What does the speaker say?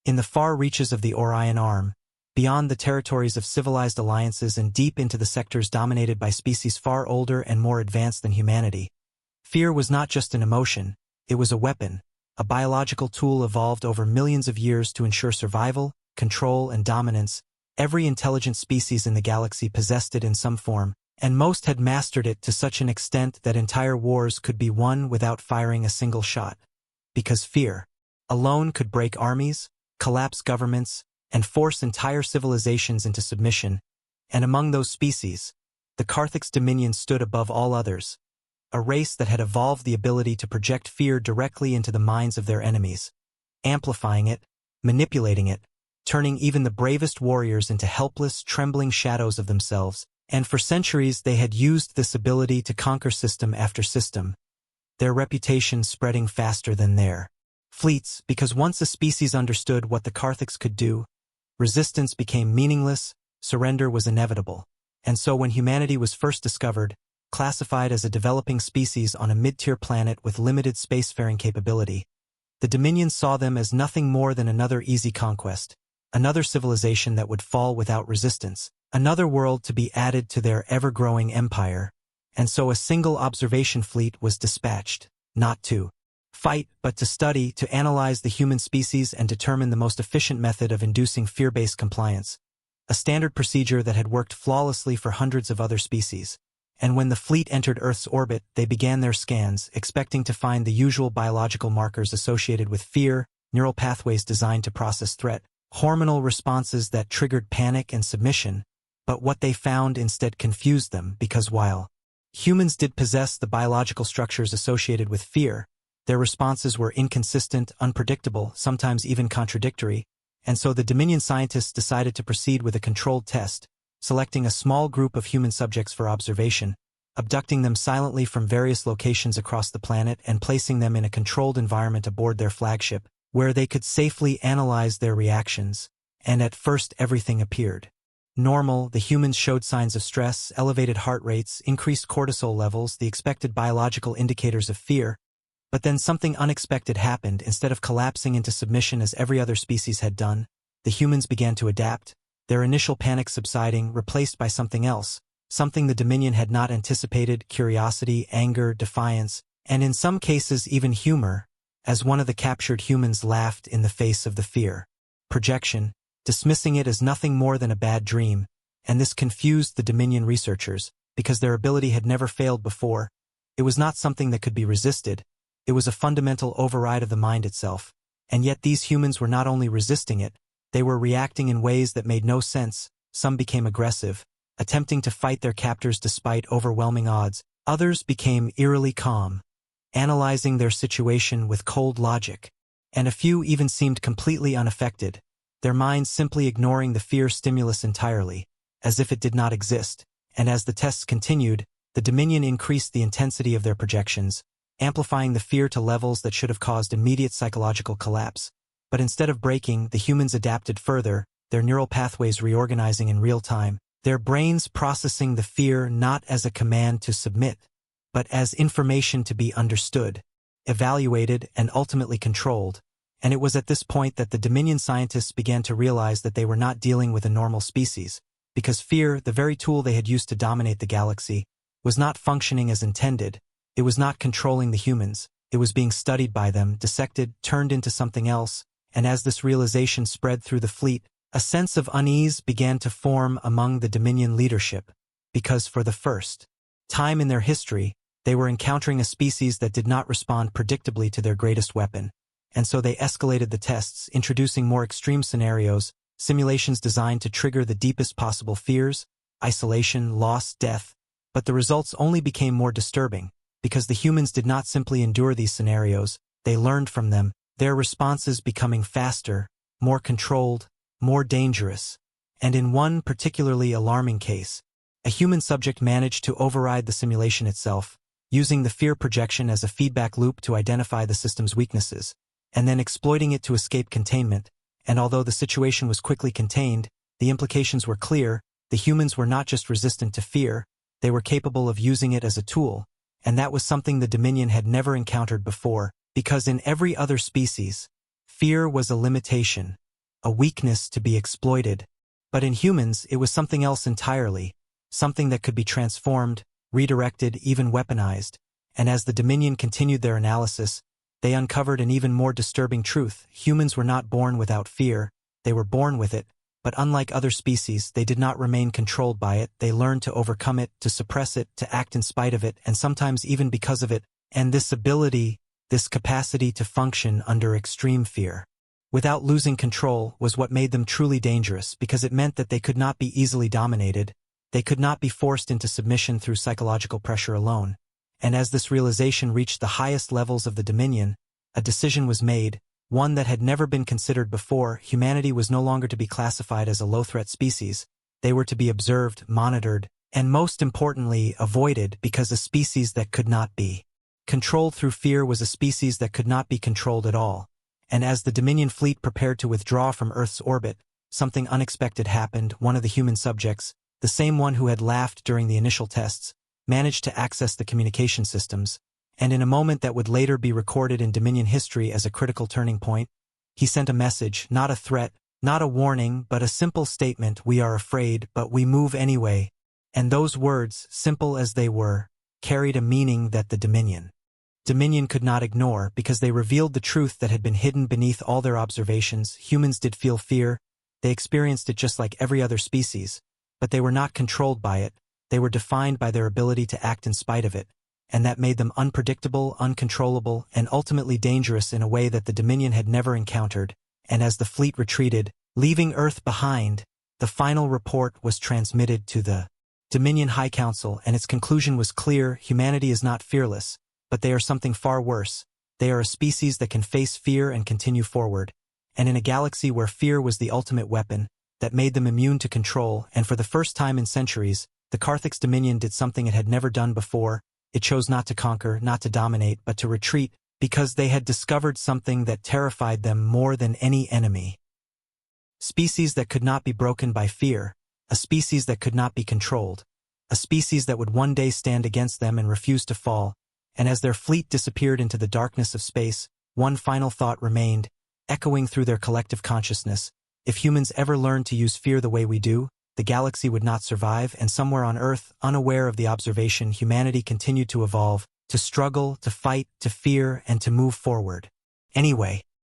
In the far reaches of the Orion Arm, beyond the territories of civilized alliances and deep into the sectors dominated by species far older and more advanced than humanity, fear was not just an emotion, it was a weapon, a biological tool evolved over millions of years to ensure survival, control, and dominance. Every intelligent species in the galaxy possessed it in some form, and most had mastered it to such an extent that entire wars could be won without firing a single shot. Because fear alone could break armies, collapse governments, and force entire civilizations into submission, and among those species, the Karthik's dominion stood above all others, a race that had evolved the ability to project fear directly into the minds of their enemies, amplifying it, manipulating it, turning even the bravest warriors into helpless, trembling shadows of themselves, and for centuries they had used this ability to conquer system after system, their reputation spreading faster than their fleets, because once a species understood what the Karthiks could do, resistance became meaningless, surrender was inevitable. And so when humanity was first discovered, classified as a developing species on a mid-tier planet with limited spacefaring capability, the Dominion saw them as nothing more than another easy conquest, another civilization that would fall without resistance, another world to be added to their ever-growing empire, and so a single observation fleet was dispatched, not to fight, but to study, to analyze the human species and determine the most efficient method of inducing fear-based compliance, a standard procedure that had worked flawlessly for hundreds of other species. And when the fleet entered Earth's orbit, they began their scans, expecting to find the usual biological markers associated with fear, neural pathways designed to process threat, hormonal responses that triggered panic and submission, but what they found instead confused them because while humans did possess the biological structures associated with fear, their responses were inconsistent, unpredictable, sometimes even contradictory, and so the Dominion scientists decided to proceed with a controlled test, selecting a small group of human subjects for observation, abducting them silently from various locations across the planet and placing them in a controlled environment aboard their flagship, where they could safely analyze their reactions. And at first everything appeared normal. The humans showed signs of stress, elevated heart rates, increased cortisol levels, the expected biological indicators of fear. But then something unexpected happened. Instead of collapsing into submission as every other species had done, the humans began to adapt, their initial panic subsiding, replaced by something else, something the Dominion had not anticipated: curiosity, anger, defiance, and in some cases even humor, as one of the captured humans laughed in the face of the fear projection, dismissing it as nothing more than a bad dream, and this confused the Dominion researchers, because their ability had never failed before. It was not something that could be resisted, it was a fundamental override of the mind itself, and yet these humans were not only resisting it, they were reacting in ways that made no sense. Some became aggressive, attempting to fight their captors despite overwhelming odds. Others became eerily calm, analyzing their situation with cold logic, and a few even seemed completely unaffected, their minds simply ignoring the fear stimulus entirely, as if it did not exist. And as the tests continued, the Dominion increased the intensity of their projections, amplifying the fear to levels that should have caused immediate psychological collapse. But instead of breaking, the humans adapted further, their neural pathways reorganizing in real time, their brains processing the fear not as a command to submit, but as information to be understood, evaluated, and ultimately controlled. And it was at this point that the Dominion scientists began to realize that they were not dealing with a normal species, because fear, the very tool they had used to dominate the galaxy, was not functioning as intended. It was not controlling the humans, it was being studied by them, dissected, turned into something else. And as this realization spread through the fleet, a sense of unease began to form among the Dominion leadership, because for the first time in their history, they were encountering a species that did not respond predictably to their greatest weapon. And so they escalated the tests, introducing more extreme scenarios, simulations designed to trigger the deepest possible fears, isolation, loss, death. But the results only became more disturbing, because the humans did not simply endure these scenarios, they learned from them, their responses becoming faster, more controlled, more dangerous. And in one particularly alarming case, a human subject managed to override the simulation itself, using the fear projection as a feedback loop to identify the system's weaknesses, and then exploiting it to escape containment. And although the situation was quickly contained, the implications were clear. The humans were not just resistant to fear, they were capable of using it as a tool, and that was something the Dominion had never encountered before, because in every other species, fear was a limitation, a weakness to be exploited. But in humans, it was something else entirely, something that could be transformed, redirected, even weaponized. And as the Dominion continued their analysis, they uncovered an even more disturbing truth. Humans were not born without fear, they were born with it, but unlike other species, they did not remain controlled by it. They learned to overcome it, to suppress it, to act in spite of it, and sometimes even because of it. And this ability, this capacity to function under extreme fear, without losing control, was what made them truly dangerous, because it meant that they could not be easily dominated, they could not be forced into submission through psychological pressure alone. And as this realization reached the highest levels of the Dominion, a decision was made, one that had never been considered before. Humanity was no longer to be classified as a low-threat species. They were to be observed, monitored, and most importantly, avoided, because a species that could not be controlled through fear was a species that could not be controlled at all. And as the Dominion fleet prepared to withdraw from Earth's orbit, something unexpected happened. One of the human subjects, the same one who had laughed during the initial tests, managed to access the communication systems, and in a moment that would later be recorded in Dominion history as a critical turning point, he sent a message, not a threat, not a warning, but a simple statement: "We are afraid, but we move anyway." And those words, simple as they were, carried a meaning that the Dominion could not ignore, because they revealed the truth that had been hidden beneath all their observations. Humans did feel fear, they experienced it just like every other species, but they were not controlled by it. They were defined by their ability to act in spite of it, and that made them unpredictable, uncontrollable, and ultimately dangerous in a way that the Dominion had never encountered. And as the fleet retreated, leaving Earth behind, the final report was transmitted to the Dominion High Council, and its conclusion was clear: humanity is not fearless, but they are something far worse. They are a species that can face fear and continue forward. And in a galaxy where fear was the ultimate weapon, that made them immune to control, and for the first time in centuries, the Carthix Dominion did something it had never done before. It chose not to conquer, not to dominate, but to retreat, because they had discovered something that terrified them more than any enemy. Species that could not be broken by fear, a species that could not be controlled, a species that would one day stand against them and refuse to fall. And as their fleet disappeared into the darkness of space, one final thought remained, echoing through their collective consciousness: if humans ever learned to use fear the way we do, the galaxy would not survive. And somewhere on Earth, unaware of the observation, humanity continued to evolve, to struggle, to fight, to fear, and to move forward. Anyway,